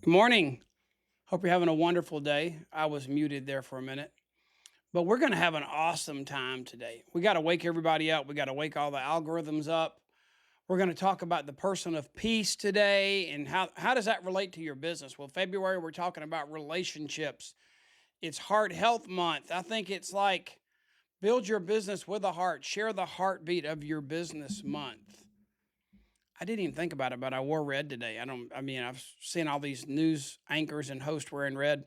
Good morning. Hope you're having a wonderful day. I was muted there for a minute, but we're going to have an awesome time today. We got to wake everybody up. We got to wake all the algorithms up. We're going to talk about the person of peace today and how does that relate to your business? Well, February, we're talking about relationships. It's Heart Health Month. I think it's like build your business with a heart, share the heartbeat of your business month. I didn't even think about it, but I wore red today. I've seen all these news anchors and hosts wearing red,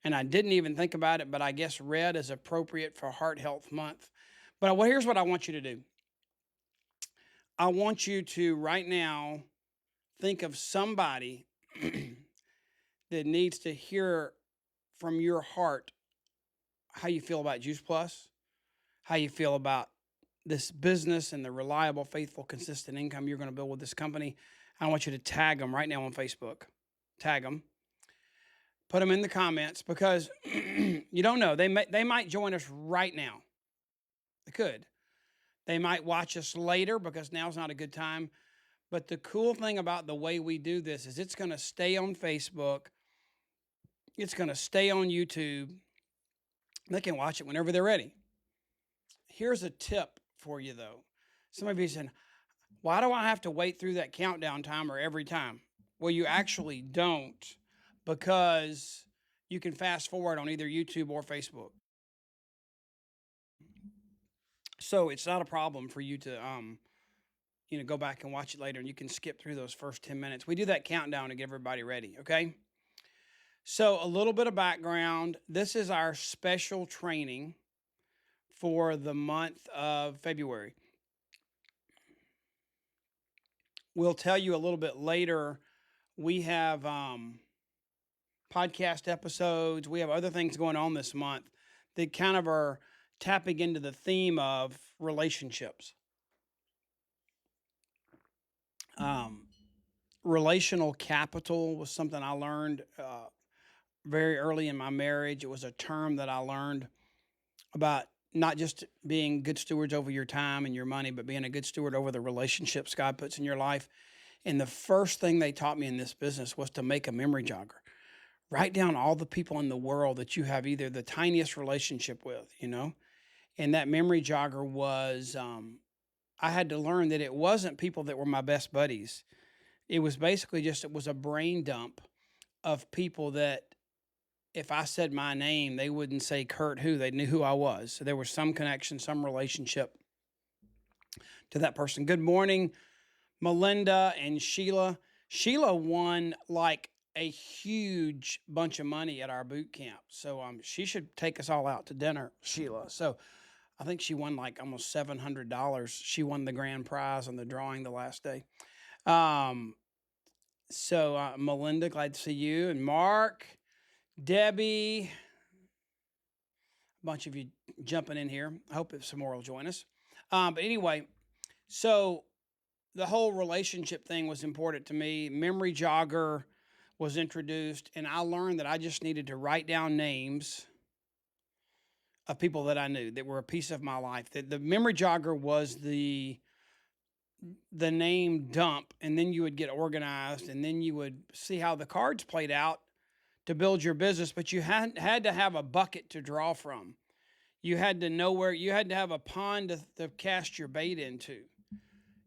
and I didn't even think about it, but I guess red is appropriate for Heart Health Month. But here's what I want you to do. I want you to right now think of somebody that needs to hear from your heart how you feel about Juice Plus, how you feel about this business and the reliable, faithful, consistent income you're going to build with this company. I want you to tag them right now on Facebook. Tag them. Put them in the comments because you don't know. They might join us right now. They could. They might watch us later because now's not a good time. But the cool thing about the way we do this is it's going to stay on Facebook. It's going to stay on YouTube. They can watch it whenever they're ready. Here's a tip for you, though. Some of you saying, why do I have to wait through that countdown timer every time? Well, you actually don't because you can fast forward on either YouTube or Facebook. So it's not a problem for you to go back and watch it later and you can skip through those first 10 minutes. We do that countdown to get everybody ready, okay? So a little bit of background. This is our special training for the month of February. We'll tell you a little bit later. We have podcast episodes. We have other things going on this month that kind of are tapping into the theme of relationships. Relational capital was something I learned very early in my marriage. It was a term that I learned about not just being good stewards over your time and your money, but being a good steward over the relationships God puts in your life. And the first thing they taught me in this business was to make a memory jogger. Write down all the people in the world that you have either the tiniest relationship with, And that memory jogger was, I had to learn that it wasn't people that were my best buddies. It was basically it was a brain dump of people that if I said my name, they wouldn't say Kurt who, they knew who I was. So there was some connection, some relationship to that person. Good morning, Melinda and Sheila. Sheila won like a huge bunch of money at our boot camp. So she should take us all out to dinner, Sheila. So I think she won like almost $700. She won the grand prize on the drawing the last day. Melinda, glad to see you. And Mark, Debbie, a bunch of you jumping in here. I hope some more will join us. But anyway, so the whole relationship thing was important to me. Memory jogger was introduced, and I learned that I just needed to write down names of people that I knew that were a piece of my life. That the memory jogger was the name dump, and then you would get organized, and then you would see how the cards played out to build your business. But you had to have a bucket to draw from. You had to know where you had to have a pond to cast your bait into.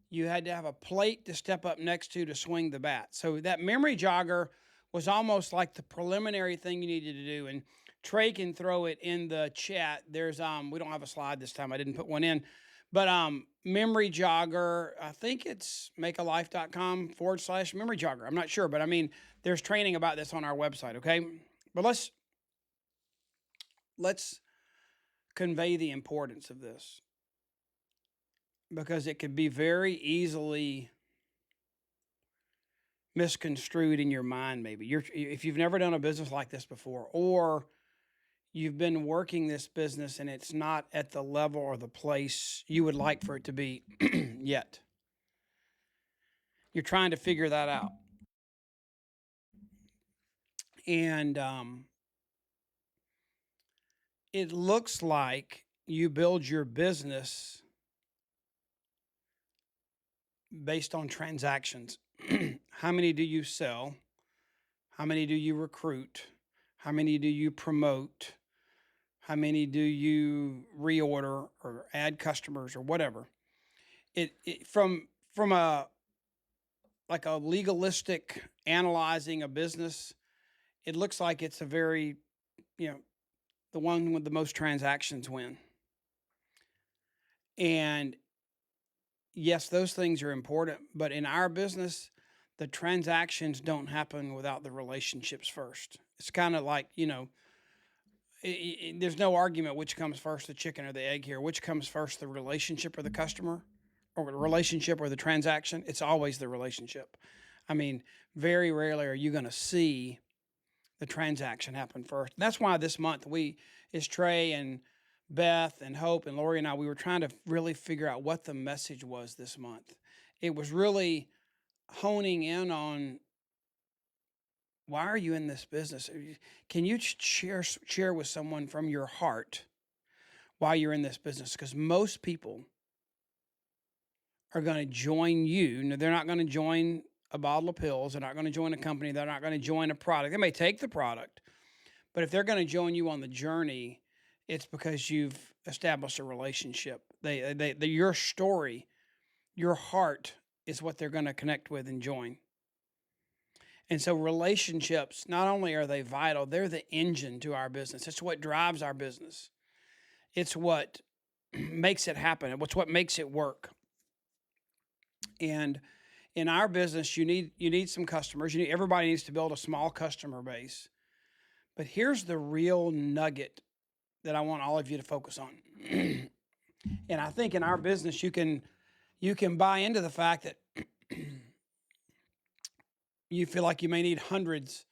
You had to have a plate to step up next to swing the bat. So that memory jogger was almost like the preliminary thing you needed to do. And Trey can throw it in the chat. There's we don't have a slide this time. I didn't put one in. But memory jogger, I think it's makealife.com/memory jogger. I'm not sure, but I mean, there's training about this on our website, okay? But let's convey the importance of this because it could be very easily misconstrued in your mind. Maybe if you've never done a business like this before, or you've been working this business and it's not at the level or the place you would like for it to be yet. You're trying to figure that out. And it looks like you build your business based on transactions. How many do you sell? How many do you recruit? How many do you promote? How many do you reorder or add customers or whatever? From a like a legalistic analyzing a business, it looks like it's a very, you know, the one with the most transactions win. And yes, those things are important, but in our business, the transactions don't happen without the relationships first. It's kind of like, there's no argument which comes first, the chicken or the egg here. Which comes first, the relationship or the customer, or the relationship or the transaction? It's always the relationship. I mean, very rarely are you going to see the transaction happen first. And that's why this month is Trey and Beth and Hope and Lori and I, we were trying to really figure out what the message was this month. It was really honing in on, why are you in this business? Can you share with someone from your heart why you're in this business? Because most people are going to join you. No, they're not going to join a bottle of pills. They're not going to join a company. They're not going to join a product. They may take the product, but if they're going to join you on the journey, it's because you've established a relationship. Your story, your heart is what they're going to connect with and join. And so relationships, not only are they vital, they're the engine to our business. It's what drives our business. It's what makes it happen. It's what makes it work. And in our business, you need some customers. Everybody needs to build a small customer base. But here's the real nugget that I want all of you to focus on. And I think in our business, you can buy into the fact that you feel like you may need hundreds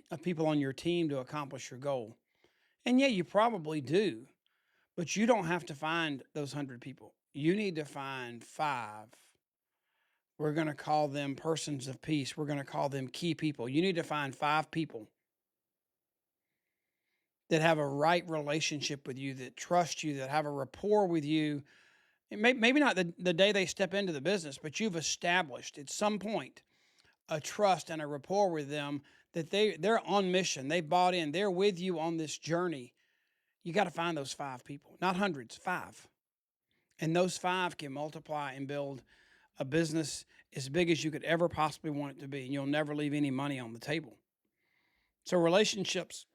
of people on your team to accomplish your goal. And yeah, you probably do, but you don't have to find those 100 people. You need to find 5. We're going to call them persons of peace. We're going to call them key people. You need to find 5 people that have a right relationship with you, that trust you, that have a rapport with you. Maybe not the day they step into the business, but you've established at some point a trust and a rapport with them, that they're on mission. They bought in. They're with you on this journey. You got to find those 5 people, not hundreds, 5. And those 5 can multiply and build a business as big as you could ever possibly want it to be. And you'll never leave any money on the table. So relationships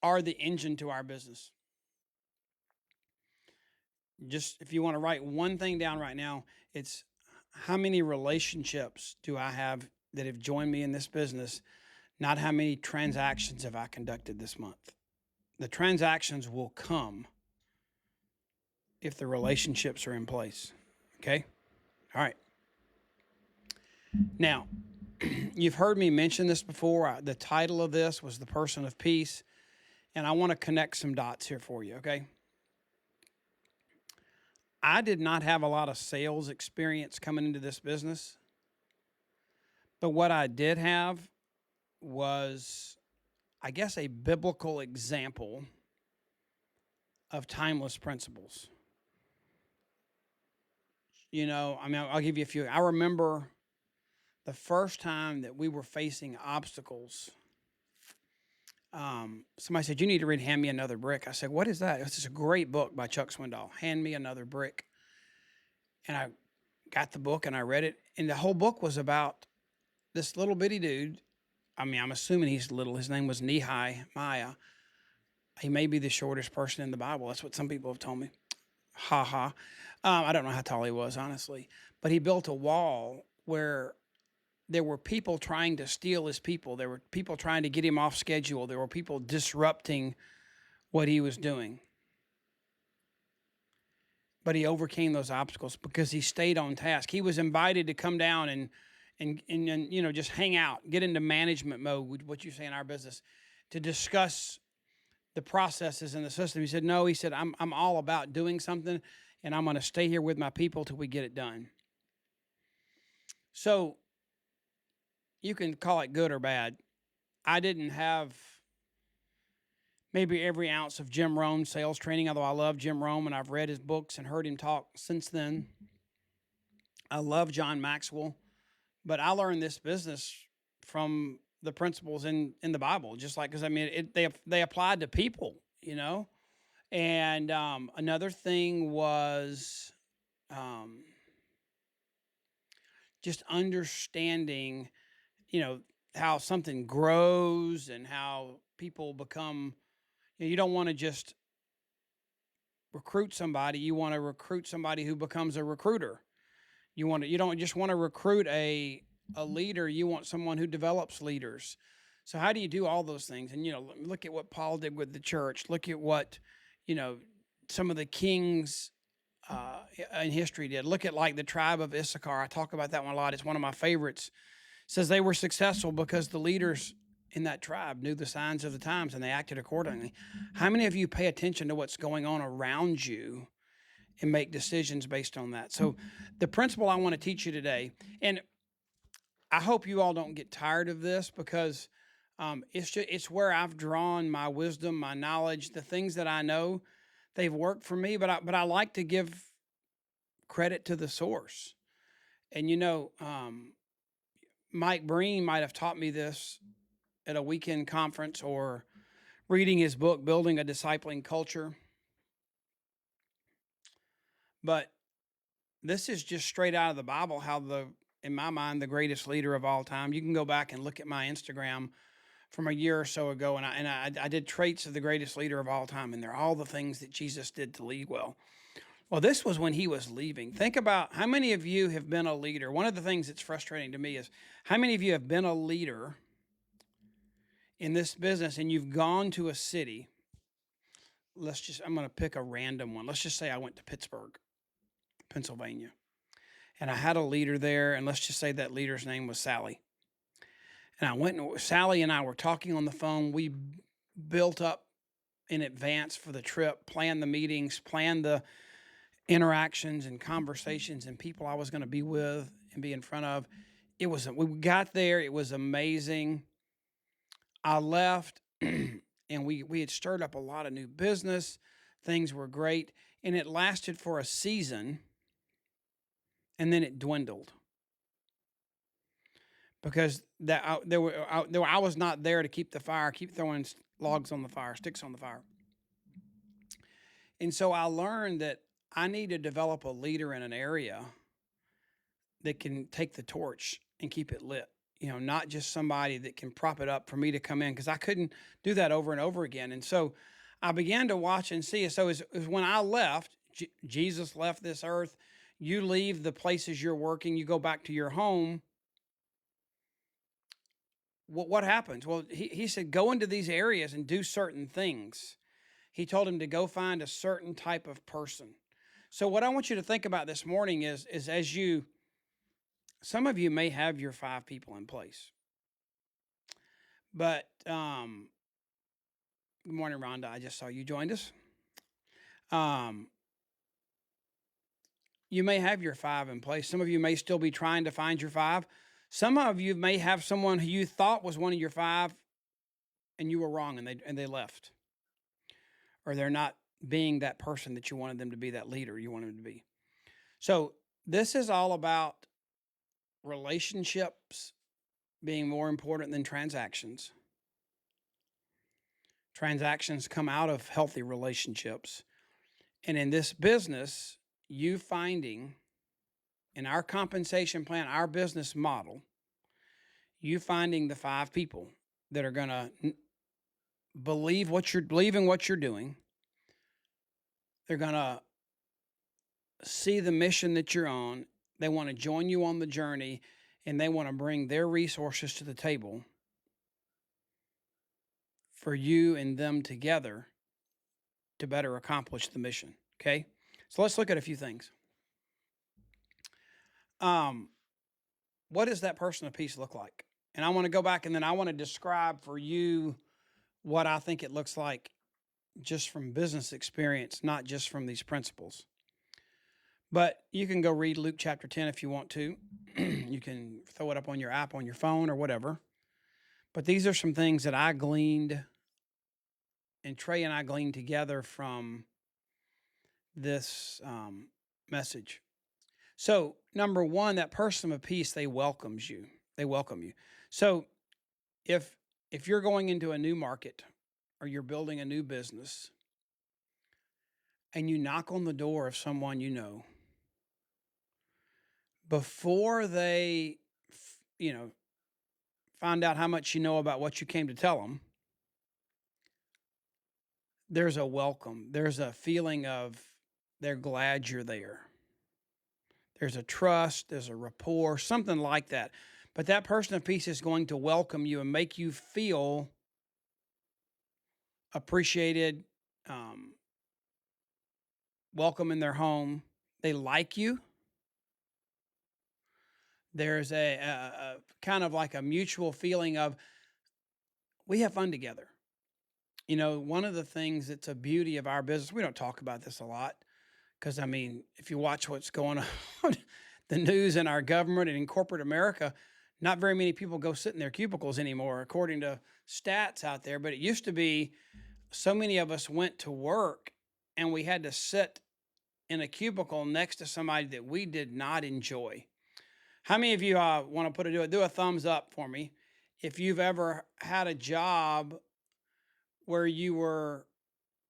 are the engine to our business. Just if you want to write one thing down right now, it's how many relationships do I have that have joined me in this business, not how many transactions have I conducted this month. The transactions will come if the relationships are in place. Okay? All right. Now, you've heard me mention this before. The title of this was The Person of Peace, and I want to connect some dots here for you, okay? I did not have a lot of sales experience coming into this business, but what I did have was, I guess, a biblical example of timeless principles. I'll give you a few. I remember the first time that we were facing obstacles. Somebody said, "You need to read Hand Me Another Brick." I said, "What is that?" It's a great book by Chuck Swindoll, Hand Me Another Brick. And I got the book and I read it. And the whole book was about this little bitty dude. I'm assuming he's little. His name was Nehemiah. He may be the shortest person in the Bible. That's what some people have told me. Ha ha. I don't know how tall he was, honestly. But he built a wall where there were people trying to steal his people. There were people trying to get him off schedule. There were people disrupting what he was doing. But he overcame those obstacles because he stayed on task. He was invited to come down and just hang out, get into management mode, what you say in our business, to discuss the processes and the system. He said, "No," he said, I'm all about doing something, and I'm going to stay here with my people till we get it done. So you can call it good or bad. I didn't have maybe every ounce of Jim Rohn's sales training, although I love Jim Rohn and I've read his books and heard him talk since then. I love John Maxwell, but I learned this business from the principles in the Bible, just like, because I mean, they applied to people, you know. And another thing was um, just understanding, you know, how something grows and how people become. You don't want to just recruit somebody; you want to recruit somebody who becomes a recruiter. You don't just want to recruit a leader, you want someone who develops leaders. So how do you do all those things? And look at what Paul did with the church. Look at what, you know, some of the kings in history did. Look at like the tribe of Issachar. I talk about that one a lot. It's one of my favorites. It says they were successful because the leaders in that tribe knew the signs of the times and they acted accordingly. How many of you pay attention to what's going on around you and make decisions based on that? So the principle I want to teach you today, and I hope you all don't get tired of this, because it's where I've drawn my wisdom, my knowledge, the things that I know. They've worked for me, but I like to give credit to the source. And Mike Breen might have taught me this at a weekend conference or reading his book, Building a Discipling Culture. But this is just straight out of the Bible, how in my mind, the greatest leader of all time. You can go back and look at my Instagram from a year or so ago, and I did traits of the greatest leader of all time, and they're all the things that Jesus did to lead well. Well, this was when he was leaving. Think about how many of you have been a leader. One of the things that's frustrating to me is how many of you have been a leader in this business and you've gone to a city. I'm going to pick a random one. Let's just say I went to Pittsburgh, Pennsylvania, and I had a leader there, and let's just say that leader's name was Sally. And Sally and I were talking on the phone. We built up in advance for the trip, planned the meetings, planned the interactions and conversations and people I was going to be with and be in front of. We got there. It was amazing. I left and we had stirred up a lot of new business. Things were great. And it lasted for a season, and then it dwindled. Because I was not there to keep the fire, keep throwing logs on the fire, sticks on the fire. And so I learned that I need to develop a leader in an area that can take the torch and keep it lit. Not just somebody that can prop it up for me to come in, because I couldn't do that over and over again. And so I began to watch and see. So it was when I left, Jesus left this earth. You leave the places you're working, you go back to your home. What happens? Well, he said, go into these areas and do certain things. He told him to go find a certain type of person. So what I want you to think about this morning is some of you may have your 5 people in place. But good morning, Rhonda. I just saw you joined us. You may have your 5 in place. Some of you may still be trying to find your 5. Some of you may have someone who you thought was one of your 5, and you were wrong, and they left, or they're not being that person that you wanted them to be, that leader you wanted them to be. So this is all about relationships being more important than transactions. Transactions come out of healthy relationships. And in this business, you finding in our compensation plan, our business model, you finding the 5 people that are going to believe in what you're doing. They're going to see the mission that you're on. They want to join you on the journey, and they want to bring their resources to the table for you and them together to better accomplish the mission. Okay? So let's look at a few things. What does that person of peace look like? And I want to go back, and then I want to describe for you what I think it looks like just from business experience, not just from these principles. But you can go read Luke chapter 10 if you want to. You can throw it up on your app on your phone or whatever. But these are some things that I gleaned, and Trey and I gleaned together from this message. So, number 1, that person of peace, they welcome you. So If if you're going into a new market or you're building a new business and you knock on the door of someone you know, before they find out how much you know about what you came to tell them, there's a welcome. There's a feeling of they're glad you're there. There's a trust, there's a rapport, something like that. But that person of peace is going to welcome you and make you feel appreciated, um, welcome in their home. They like you. There's a kind of like a mutual feeling of we have fun together. One of the things that's a beauty of our business, we don't talk about this a lot because, I mean, if you watch what's going on, the news in our government and in corporate America, not very many people go sit in their cubicles anymore, according to stats out there. But it used to be so many of us went to work and we had to sit in a cubicle next to somebody that we did not enjoy. How many of you want to do a thumbs up for me if you've ever had a job where you were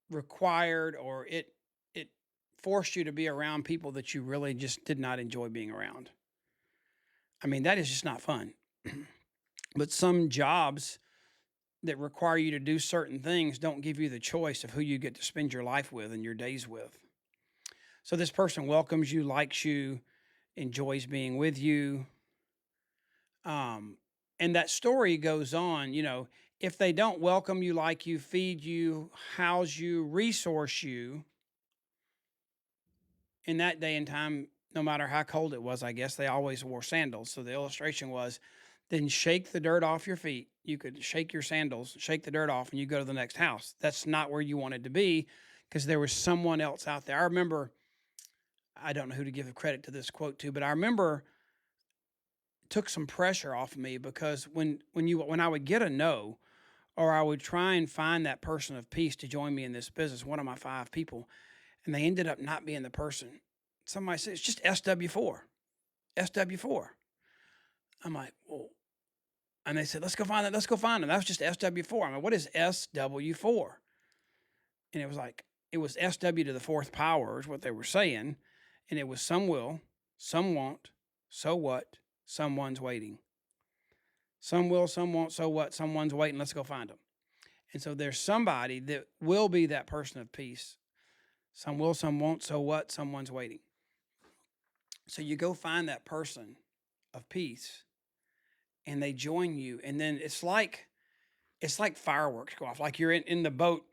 required or it forced you to be around people that you really just did not enjoy being around? I mean, that is just not fun. But some jobs that require you to do certain things don't give you the choice of who you get to spend your life with and your days with. So this person welcomes you, likes you, enjoys being with you. And that story goes on, if they don't welcome you, like you, feed you, house you, resource you, in that day and time, no matter how cold it was, I guess they always wore sandals. So the illustration was then shake the dirt off your feet. You could shake your sandals, shake the dirt off, and you go to the next house. That's not where you wanted to be because there was someone else out there. I remember, I don't know who to give the credit to this quote to, but I remember it took some pressure off of me because when I would get a no, or I would try and find that person of peace to join me in this business, one of my 5 people, and they ended up not being the person. Somebody said, it's just SW4, SW4. I'm like, well, and they said, let's go find that. Let's go find them. That was just SW4. I'm like, what is SW4? And it was SW to the fourth power is what they were saying. And it was some will, some won't, so what, someone's waiting. Some will, some won't, so what, someone's waiting. Let's go find them. And so there's somebody that will be that person of peace. Some will, some won't, so what, someone's waiting. So you go find that person of peace and they join you. And then it's like fireworks go off. Like you're in the boat.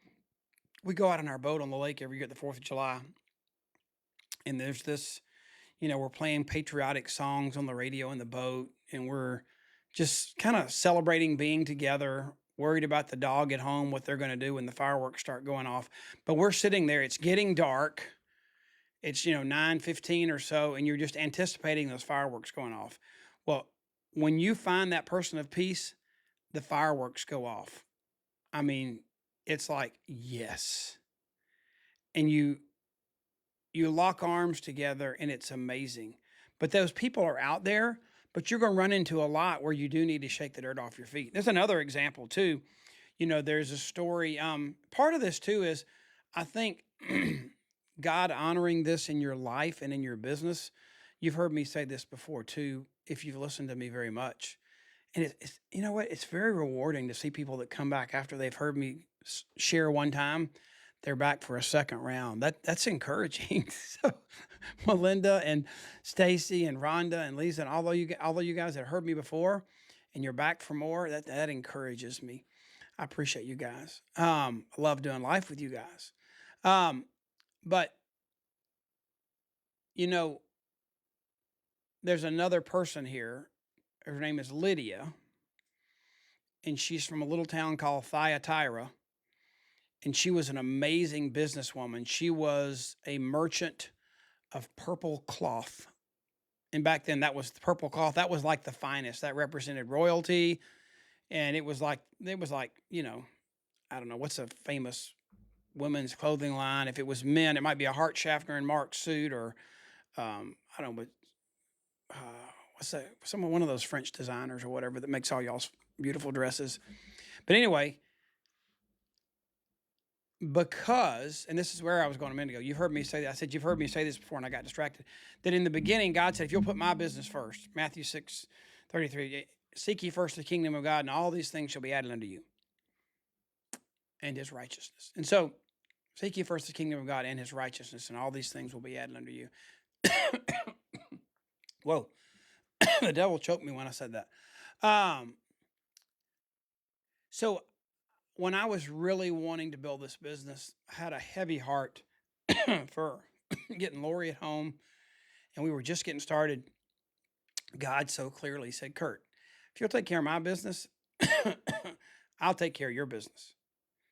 We go out on our boat on the lake every year at the 4th of July. And there's this, we're playing patriotic songs on the radio in the boat. And we're just kind of celebrating being together, worried about the dog at home, what they're going to do when the fireworks start going off. But we're sitting there. It's getting dark. It's 9:15 or so, and you're just anticipating those fireworks going off. Well, when you find that person of peace, the fireworks go off. I mean, it's like, yes. And you lock arms together and it's amazing. But those people are out there, but you're going to run into a lot where you do need to shake the dirt off your feet. There's another example too. There's a story. Part of this too is I think God honoring this in your life and in your business. You've heard me say this before too, if you've listened to me very much. And it's you know what? It's very rewarding to see people that come back after they've heard me share one time. They're back for a second round. That's encouraging. So, Melinda and Stacy and Rhonda and Lisa and although you guys have heard me before, and you're back for more, that encourages me. I appreciate you guys. I love doing life with you guys. But you know, there's another person here. Her name is Lydia, and she's from a little town called Thyatira. And she was an amazing businesswoman. She was a merchant of purple cloth. And back then, that was purple cloth. That was like the finest. That represented royalty. And it was like, I don't know, what's a famous women's clothing line? If it was men, it might be a Hart Schaffner and Mark suit, or I don't know, but what's that? One of those French designers or whatever that makes all y'all's beautiful dresses. But anyway, because, and this is where I was going a minute ago, you've heard me say that. I said, you've heard me say this before, and I got distracted. That in the beginning, God said, if you'll put my business first, Matthew 6:33, seek ye first the kingdom of God, and all these things shall be added unto you, and his righteousness. And so, seek ye first the kingdom of God and his righteousness, and all these things will be added unto you. Whoa, the devil choked me when I said that. So when I was really wanting to build this business, I had a heavy heart for getting Lori at home, and we were just getting started. God so clearly said, Kurt, if you'll take care of my business, I'll take care of your business.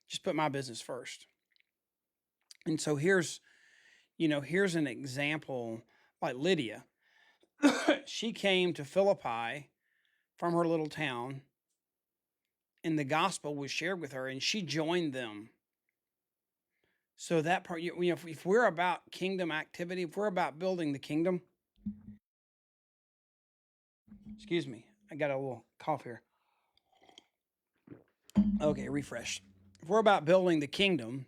Just put my business first. And so here's an example like Lydia. She came to Philippi from her little town, and the gospel was shared with her, and she joined them. So that part, if we're about kingdom activity, if we're about building the kingdom, excuse me, I got a little cough here. Okay, refresh. If we're about building the kingdom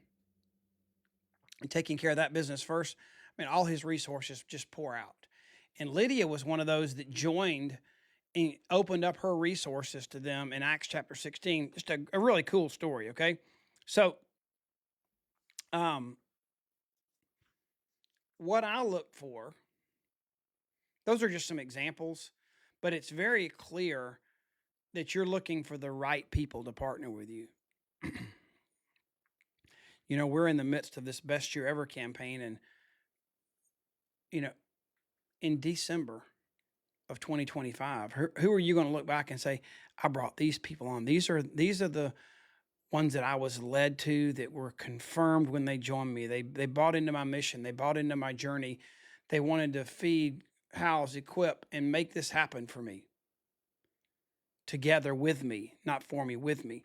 and taking care of that business first, I mean, all his resources just pour out. And Lydia was one of those that joined and opened up her resources to them in Acts chapter 16. Just a really cool story, okay? So, what I look for, those are just some examples, but it's very clear that you're looking for the right people to partner with you. We're in the midst of this Best Year Ever campaign, and, in December of 2025, who are you going to look back and say, I brought these people on? These are the ones that I was led to, that were confirmed when they joined me. They bought into my mission. They bought into my journey. They wanted to feed, house, equip, and make this happen for me. Together with me, not for me, with me.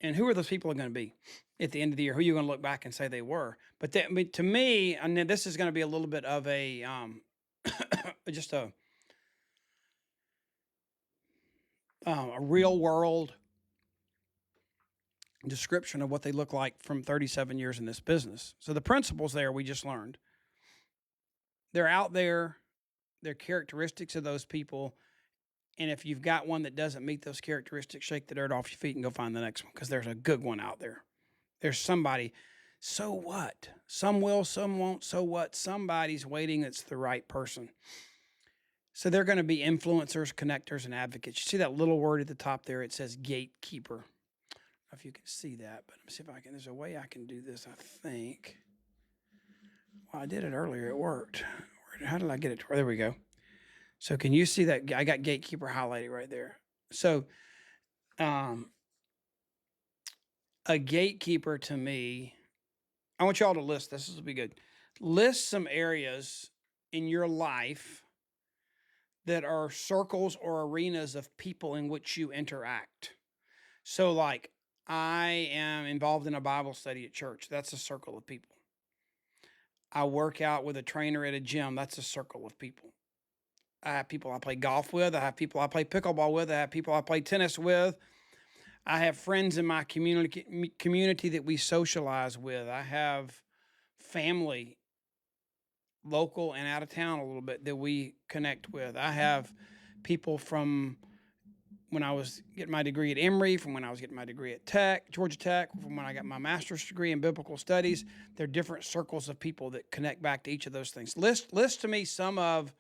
And who are those people going to be at the end of the year? Who are you going to look back and say they were? But to me, and this is going to be a little bit of a just a real world description of what they look like from 37 years in this business. So the principles there we just learned. They're out there. They're characteristics of those people. And if you've got one that doesn't meet those characteristics, shake the dirt off your feet and go find the next one, because there's a good one out there. There's somebody. So what? Some will, some won't. So what? Somebody's waiting that's the right person. So they're going to be influencers, connectors, and advocates. You see that little word at the top there? It says gatekeeper. I don't know if you can see that, but let me see if I can. There's a way I can do this, I think. Well, I did it earlier. It worked. How did I get it? There we go. So can you see that? I got gatekeeper highlighted right there. So a gatekeeper to me, I want y'all to list this. This will be good. List some areas in your life that are circles or arenas of people in which you interact. So, like, I am involved in a Bible study at church. That's a circle of people. I work out with a trainer at a gym. That's a circle of people. I have people I play golf with. I have people I play pickleball with. I have people I play tennis with. I have friends in my community that we socialize with. I have family, local and out of town a little bit, that we connect with. I have people from when I was getting my degree at Emory, from when I was getting my degree at Georgia Tech, from when I got my master's degree in biblical studies. There are different circles of people that connect back to each of those things. List to me some of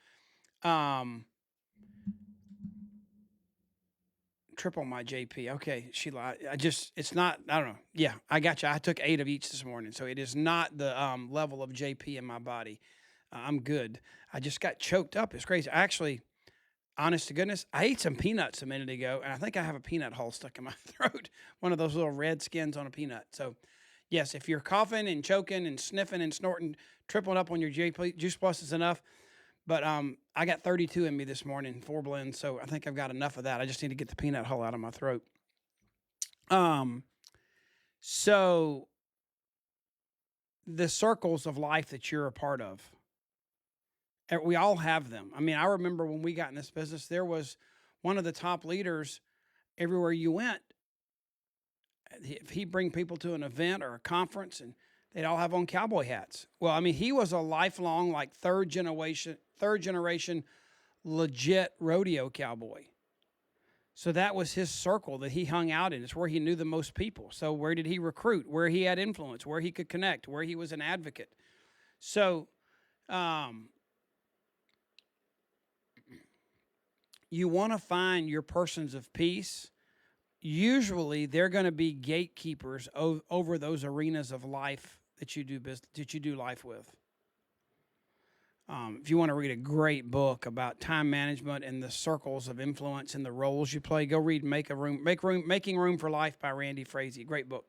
triple my JP. Okay, Sheila, it's not, I don't know. Yeah, I got you. I took 8 of each this morning, so it is not the level of JP in my body. I'm good. I just got choked up. It's crazy. Actually, honest to goodness, I ate some peanuts a minute ago, and I think I have a peanut hull stuck in my throat. One of those little red skins on a peanut. So, yes, if you're coughing and choking and sniffing and snorting, tripling up on your Juice Plus is enough. But I got 32 in me this morning, 4 blends, so I think I've got enough of that. I just need to get the peanut hull out of my throat. So the circles of life that you're a part of, we all have them. I mean, I remember when we got in this business, there was one of the top leaders everywhere you went, if he'd bring people to an event or a conference and they'd all have on cowboy hats. Well, I mean, he was a lifelong, like third generation legit rodeo cowboy. So that was his circle that he hung out in. It's where he knew the most people. So where did he recruit? Where he had influence, where he could connect, where he was an advocate. So you want to find your persons of peace. Usually they're going to be gatekeepers over those arenas of life that you do life with. If you want to read a great book about time management and the circles of influence and the roles you play, go read Making Room for Life by Randy Frazee. Great book.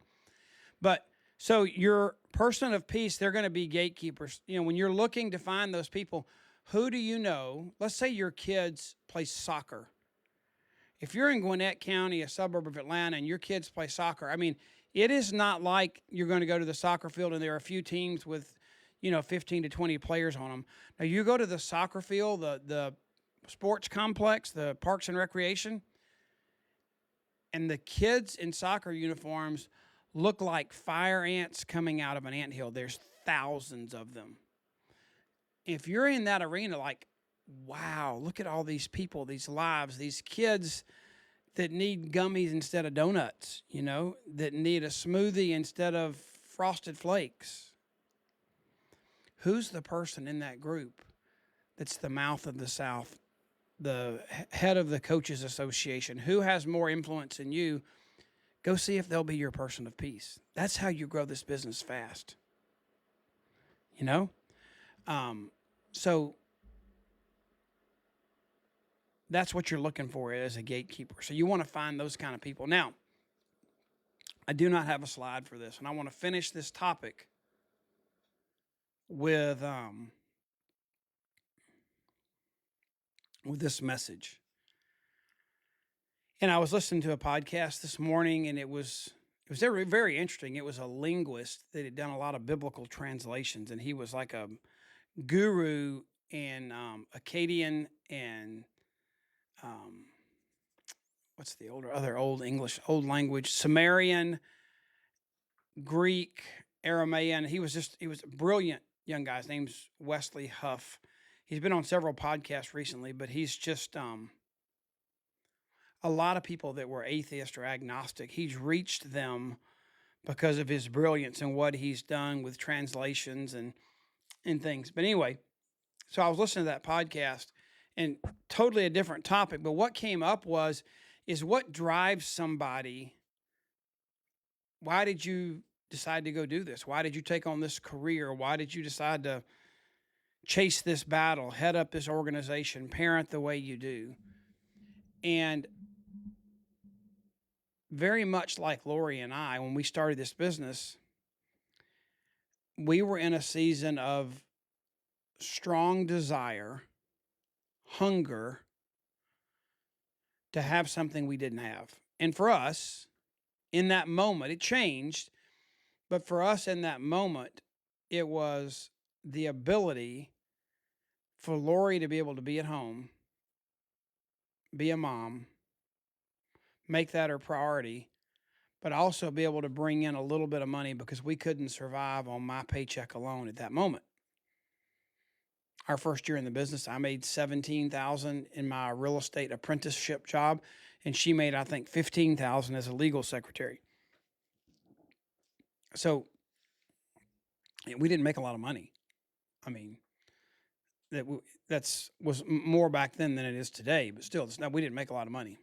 But so your person of peace, they're going to be gatekeepers. You know, when you're looking to find those people, who do you know? Let's say your kids play soccer. If you're in Gwinnett County, a suburb of Atlanta, and your kids play soccer, I mean, it is not like you're going to go to the soccer field and there are a few teams with, 15 to 20 players on them. Now, you go to the soccer field, the sports complex, the parks and recreation, and the kids in soccer uniforms look like fire ants coming out of an anthill. There's thousands of them. If you're in that arena, like, wow, look at all these people, these lives, these kids that need gummies instead of donuts, that need a smoothie instead of frosted flakes. Who's the person in that group that's the mouth of the South, the head of the Coaches Association? Who has more influence than you? Go see if they'll be your person of peace. That's how you grow this business fast. So that's what you're looking for as a gatekeeper. So you want to find those kind of people. Now, I do not have a slide for this, and I want to finish this topic with this message. And I was listening to a podcast this morning, and it was very, very interesting. It was a linguist that had done a lot of biblical translations, and he was like a guru in Akkadian and what's the old language, Sumerian, Greek, Aramaean. He was a brilliant young guy. His name's Wesley Huff. He's been on several podcasts recently, but he's just a lot of people that were atheist or agnostic. He's reached them because of his brilliance and what he's done with translations and things. But anyway, so I was listening to that podcast, and totally a different topic. But what came up is what drives somebody. Why did you decide to go do this? Why did you take on this career? Why did you decide to chase this battle, head up this organization, parent the way you do? And very much like Lori and I, when we started this business, we were in a season of strong desire, hunger to have something we didn't have. And for us, in that moment, it changed, but for us in that moment, it was the ability for Lori to be able to be at home, be a mom, make that her priority, but also be able to bring in a little bit of money because we couldn't survive on my paycheck alone at that moment. Our first year in the business, I made $17,000 in my real estate apprenticeship job, and she made, I think, $15,000 as a legal secretary. So we didn't make a lot of money. I mean, was more back then than it is today, but still, we didn't make a lot of money.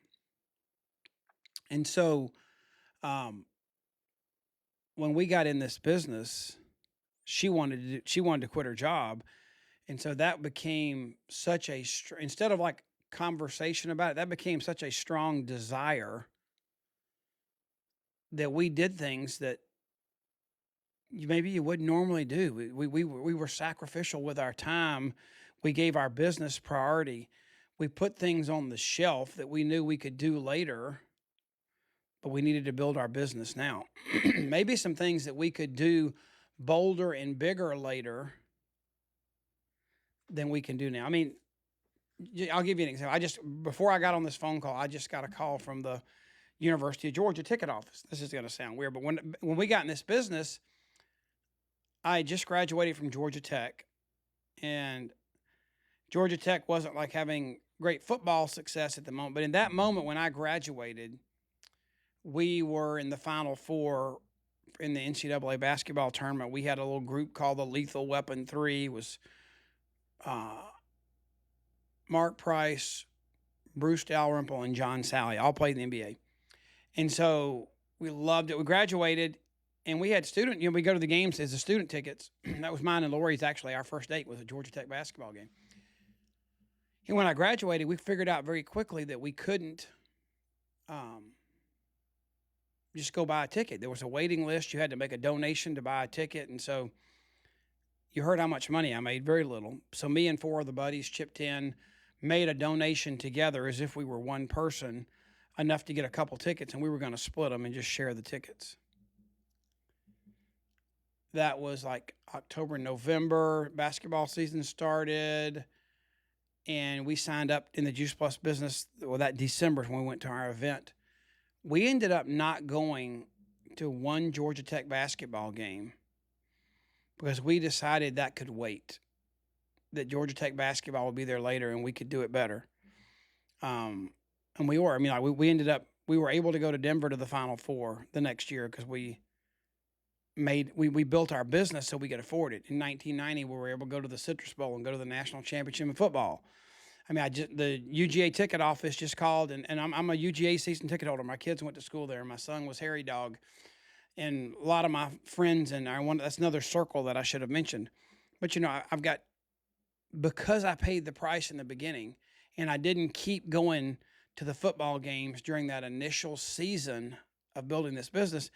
And so, when we got in this business, she wanted to quit her job, and so that became such a instead of like conversation about it, that became such a strong desire that we did things that maybe you wouldn't normally do. We were sacrificial with our time. We gave our business priority. We put things on the shelf that we knew we could do later, but we needed to build our business now. Maybe some things that we could do bolder and bigger later than we can do now. I mean, I'll give you an example. Before I got on this phone call, I just got a call from the University of Georgia ticket office. This is going to sound weird, but when we got in this business, I just graduated from Georgia Tech, and Georgia Tech wasn't like having great football success at the moment. But in that moment when I graduated, we were in the Final Four in the NCAA basketball tournament. We had a little group called the Lethal Weapon 3. It was Mark Price, Bruce Dalrymple, and John Sally all played in the NBA. And so we loved it. We graduated, and we had we go to the games as the student tickets. That was mine and Lori's, actually. Our first date was a Georgia Tech basketball game. And when I graduated, we figured out very quickly that we couldn't just go buy a ticket. There was a waiting list. You had to make a donation to buy a ticket. And so you heard how much money I made, very little. So me and 4 of the buddies chipped in, made a donation together as if we were one person, enough to get a couple tickets, and we were going to split them and just share the tickets. That was like October, November. Basketball season started, and we signed up in the Juice Plus business. Well, that December when we went to our event. We ended up not going to one Georgia Tech basketball game because we decided that could wait, that Georgia Tech basketball would be there later and we could do it better. And we were. I mean, like we were able to go to Denver to the Final Four the next year because we built our business so we could afford it. In 1990, we were able to go to the Citrus Bowl and go to the national championship in football. I mean, the UGA ticket office just called, and I'm a UGA season ticket holder. My kids went to school there. My son was Harry Dog, and a lot of my friends, and that's another circle that I should have mentioned. But I've got, because I paid the price in the beginning, and I didn't keep going to the football games during that initial season of building this business.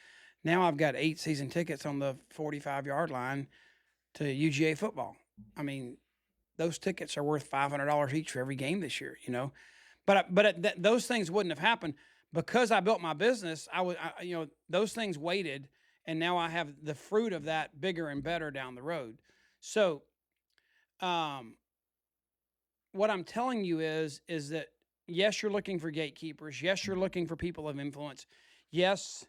Now I've got 8 season tickets on the 45-yard line to UGA football. I mean, those tickets are worth $500 each for every game this year, But those things wouldn't have happened because I built my business. Those things waited, and now I have the fruit of that bigger and better down the road. So, what I'm telling you is that yes, you're looking for gatekeepers. Yes, you're looking for people of influence. Yes,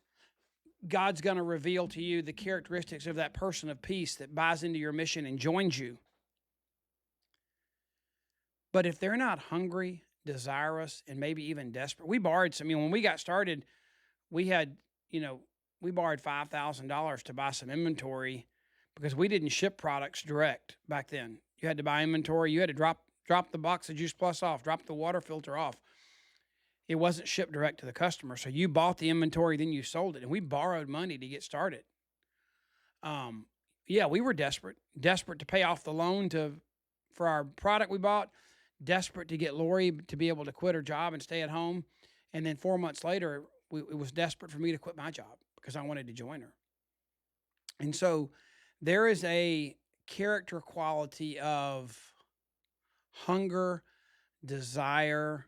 God's going to reveal to you the characteristics of that person of peace that buys into your mission and joins you. But if they're not hungry, desirous, and maybe even desperate, we borrowed some. When we got started, we borrowed $5,000 to buy some inventory because we didn't ship products direct back then. You had to buy inventory. You had to drop the box of Juice Plus off, drop the water filter off. It wasn't shipped direct to the customer. So you bought the inventory, then you sold it. And we borrowed money to get started. We were desperate to pay off the loan for our product we bought, desperate to get Lori to be able to quit her job and stay at home. And then 4 months later, it was desperate for me to quit my job because I wanted to join her. And so there is a character quality of hunger, desire.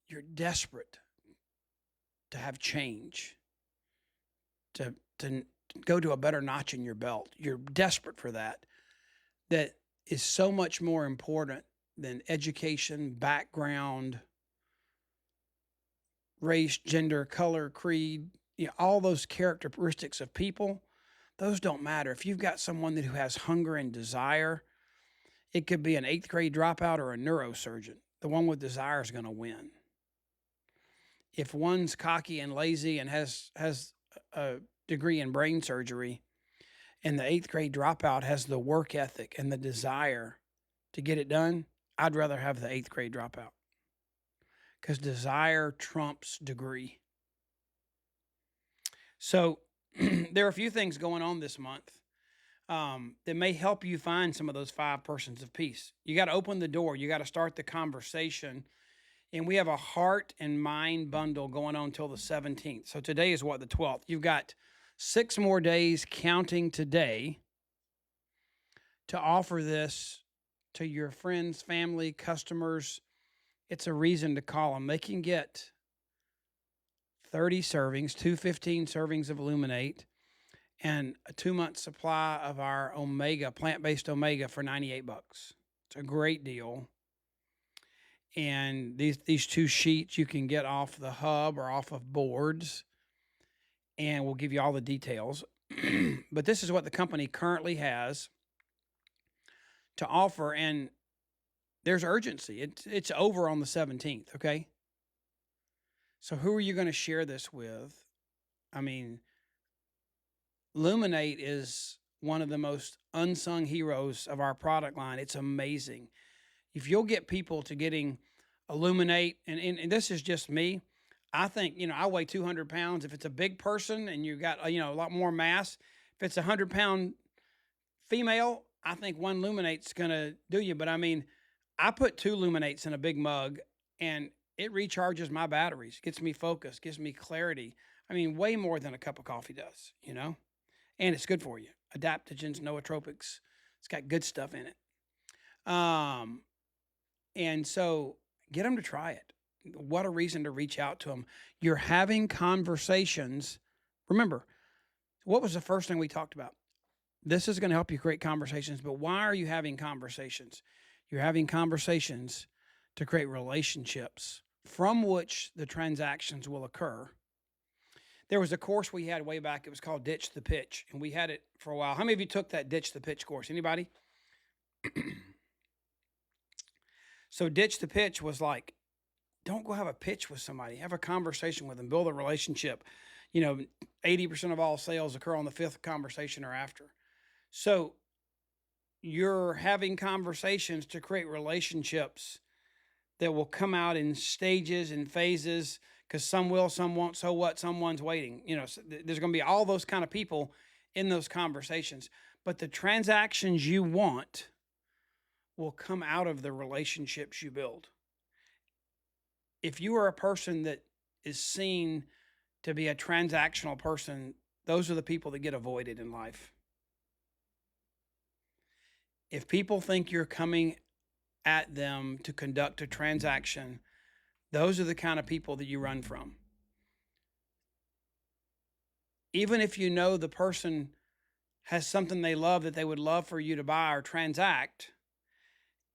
You're desperate to have change, to go to a better notch in your belt. You're desperate for that. That is so much more important than education, background, race, gender, color, creed, all those characteristics of people. Those don't matter. If you've got someone who has hunger and desire, it could be an 8th grade dropout or a neurosurgeon. The one with desire is going to win. If one's cocky and lazy and has a degree in brain surgery, and the 8th grade dropout has the work ethic and the desire to get it done, I'd rather have the 8th grade dropout because desire trumps degree. So there are a few things going on this month that may help you find some of those 5 persons of peace. You got to open the door. You got to start the conversation. And we have a heart and mind bundle going on until the 17th. So today is the 12th. You've got 6 more days counting today to offer this to your friends, family, customers. It's a reason to call them. They can get 30 servings, 215 servings of Illuminate, and a 2-month supply of our Omega, plant-based Omega for $98. It's a great deal. And these two sheets you can get off the hub or off of boards, and we'll give you all the details. But this is what the company currently has to offer, and there's urgency. It's over on the 17th, okay? So who are you going to share this with? I mean, Luminate is one of the most unsung heroes of our product line. It's amazing. If you'll get people to getting Illuminate, and this is just me, I think, I weigh 200 pounds. If it's a big person and you got, a lot more mass, if it's a 100-pound female, I think one Luminate's going to do you. But I mean, I put 2 Luminates in a big mug, and it recharges my batteries, gets me focused, gives me clarity. I mean, way more than a cup of coffee does, and it's good for you. Adaptogens, nootropics. It's got good stuff in it. And so get them to try it. What a reason to reach out to them. You're having conversations. Remember, what was the first thing we talked about? This is going to help you create conversations, but why are you having conversations? You're having conversations to create relationships from which the transactions will occur. There was a course we had way back. It was called Ditch the Pitch, and we had it for a while. How many of you took that Ditch the Pitch course? Anybody? So Ditch the Pitch was like, don't go have a pitch with somebody. Have a conversation with them. Build a relationship. 80% of all sales occur on the 5th conversation or after. So you're having conversations to create relationships that will come out in stages and phases, because some will, some won't. So what? Someone's waiting. There's going to be all those kind of people in those conversations. But the transactions you want will come out of the relationships you build. If you are a person that is seen to be a transactional person, those are the people that get avoided in life. If people think you're coming at them to conduct a transaction, those are the kind of people that you run from. Even if you know the person has something they love that they would love for you to buy or transact,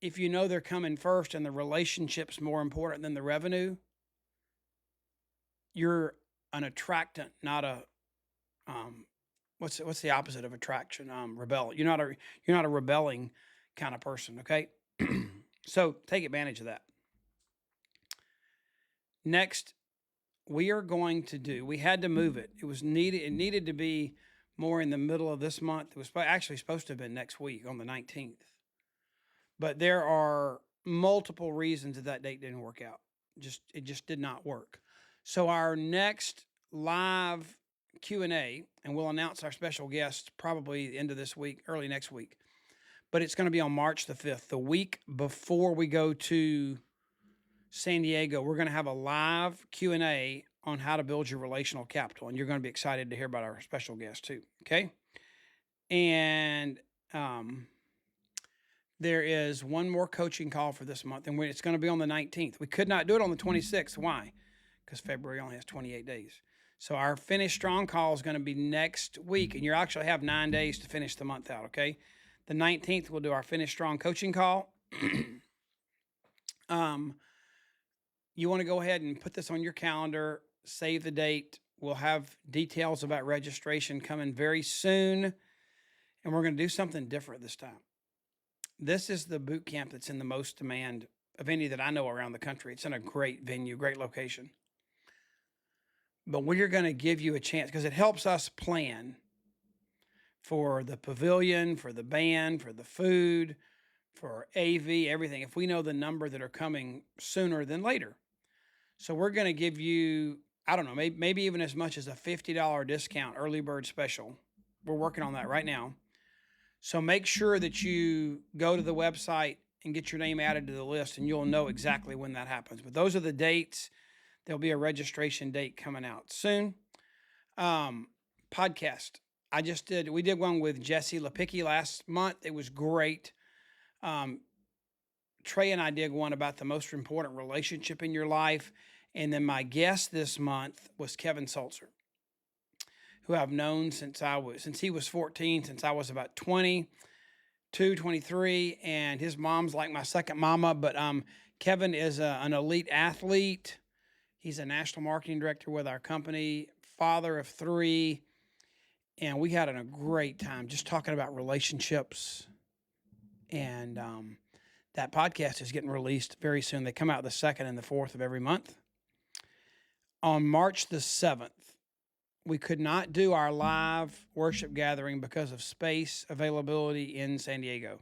if you know they're coming first and the relationship's more important than the revenue, you're an attractant, not a what's the opposite of attraction? Rebel. You're not a rebelling kind of person, okay? So take advantage of that. Next, we had to move it. It needed to be more in the middle of this month. It was actually supposed to have been next week on the 19th. But there are multiple reasons that date didn't work out. It just did not work. So our next live Q&A, and we'll announce our special guest probably the end of this week, early next week. But it's going to be on March the 5th, the week before we go to San Diego. We're going to have a live Q&A on how to build your relational capital, and you're going to be excited to hear about our special guest too, okay? And there is one more coaching call for this month, and it's going to be on the 19th. We could not do it on the 26th. Why? Because February only has 28 days. So our Finish Strong call is going to be next week, and you actually have 9 days to finish the month out, okay? The 19th, we'll do our Finish Strong coaching call. You want to go ahead and put this on your calendar, save the date. We'll have details about registration coming very soon, and we're going to do something different this time. This is the boot camp that's in the most demand of any that I know around the country. It's in a great venue, great location. But we're going to give you a chance because it helps us plan for the pavilion, for the band, for the food, for AV, everything, if we know the number that are coming sooner than later. So we're going to give you, I don't know, maybe even as much as a $50 discount, early bird special. We're working on that right now. So make sure that you go to the website and get your name added to the list, and you'll know exactly when that happens. But those are the dates. There'll be a registration date coming out soon. Podcast. We did one with Jesse Lepicki last month. It was great. Trey and I did one about the most important relationship in your life. And then my guest this month was Kevin Sulzer, who I've known since he was 14, since I was about 22, 23, and his mom's like my second mama. But Kevin is an elite athlete. He's a national marketing director with our company, father of 3, and we had a great time just talking about relationships. And that podcast is getting released very soon. They come out the 2nd and the 4th of every month. On March the 7th, we could not do our live worship gathering because of space availability in San Diego.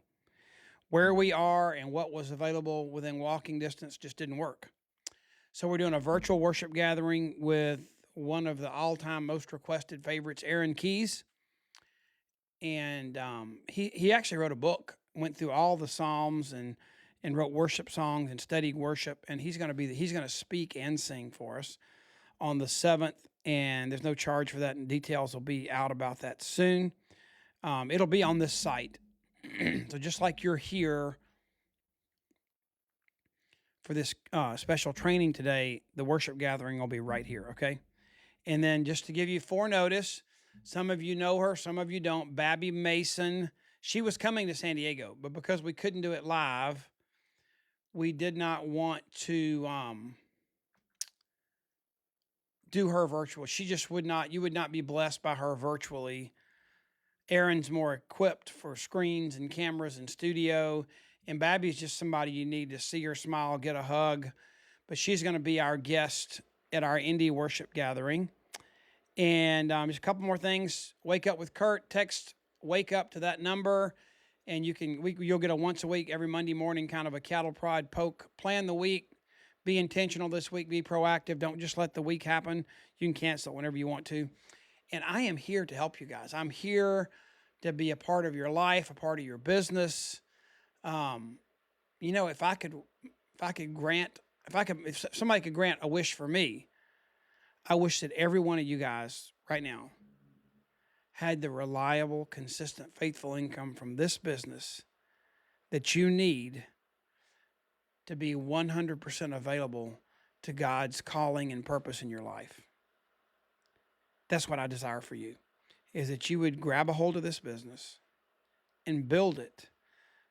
Where we are and what was available within walking distance just didn't work. So we're doing a virtual worship gathering with one of the all-time most requested favorites, Aaron Keys. And he actually wrote a book, went through all the Psalms and wrote worship songs and studied worship. And he's going to speak and sing for us on the 7th. And there's no charge for that, and details will be out about that soon. It'll be on this site. So just like you're here for this special training today, the worship gathering will be right here, okay? And then just to give you forenotice, some of you know her, some of you don't. Babby Mason, she was coming to San Diego, but because we couldn't do it live, we did not want to do her virtual. She just would not, you would not be blessed by her virtually. Aaron's more equipped for screens and cameras and studio, and Babby's just somebody you need to see her smile, get a hug. But she's going to be our guest at our indie worship gathering. And just a couple more things. Wake Up with Kurt. Text Wake Up to that number, and you'll get a once a week, every Monday morning, kind of a cattle prod poke. Plan the week. Be intentional this week. Be proactive. Don't just let the week happen. You can cancel it whenever you want to. And I am here to help you guys. I'm here to be a part of your life, a part of your business. If somebody could grant a wish for me, I wish that every one of you guys right now had the reliable, consistent, faithful income from this business that you need to be 100% available to God's calling and purpose in your life. That's what I desire for you, is that you would grab a hold of this business and build it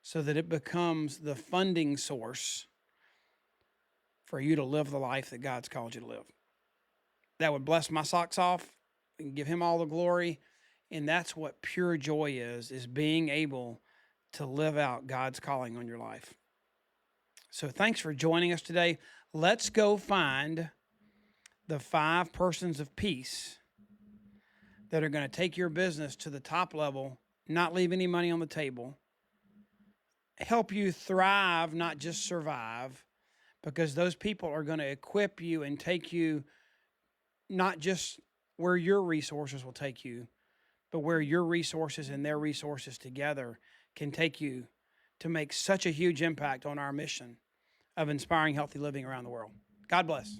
so that it becomes the funding source for you to live the life that God's called you to live. That would bless my socks off and give him all the glory. And that's what pure joy is being able to live out God's calling on your life. So thanks for joining us today. Let's go find the 5 persons of peace that are going to take your business to the top level, not leave any money on the table, help you thrive, not just survive, because those people are going to equip you and take you not just where your resources will take you, but where your resources and their resources together can take you to make such a huge impact on our mission of inspiring healthy living around the world. God bless.